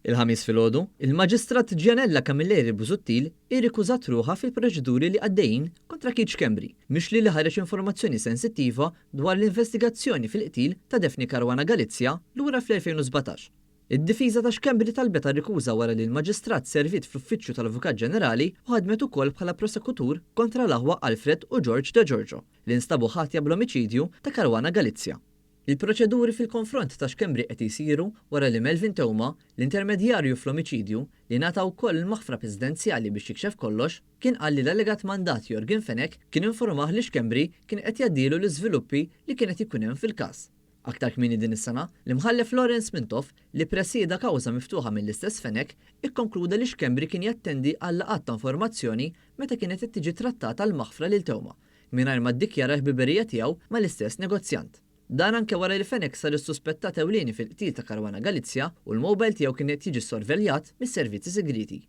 Il-ħamis filgħodu, il-Maġistrat Gianella Camilleri Busuttil irrikużat ruħha fil-proċeduri li għaddejjin kontra Keith Schembri mixli li ħareġ informazzjoni sensittiva dwar l-investigazzjoni fil-qtil ta' Daphne Caruana Galizia lura fl-2017. Id-difiża ta' Schembri talbet rikuża wara li l-Maġistrat servit fl-Uffiċċju tal-Avukat Ġenerali u ħadmet ukoll bħala prosekutur kontra l-aħwa Alfred u George De Giorgio li nstabu ħatja bl-omiċidju ta' Caruana Galizia. Il-proċeduri fil-konfront ta' Schembri qed isiru wara li Melvin Theuma, l-intermedjarju fl-omiċidju li nata wkoll il-maħfra presidenzjali biex jikxef kollox, kien qal li l-allegat mandat Jorgen Fenech kien informah li Schembri kien qed jaddilu l-iżviluppi li kienet ikun hemm fil-każ. Aktar kmieni din is-sena, l-imħallef Lawrence Mintoff li presieda kawża miftuħa mill-istess Fenech ikkonkluda li Schembri kien jattendi għal laqgħat ta' informazzjoni meta kienet tiġi trattata l-maħfra lil Theuma mingħajr ma ddikjara l-ħbiberija tiegħu mal-istess negozjant. Dan anke wara li Fenech sar is-suspettat ewlieni fil-qtil ta' Caruana Galizia u l-mowbajl tiegħu kien qed jiġi ssorveljat mis-servizzi segreti.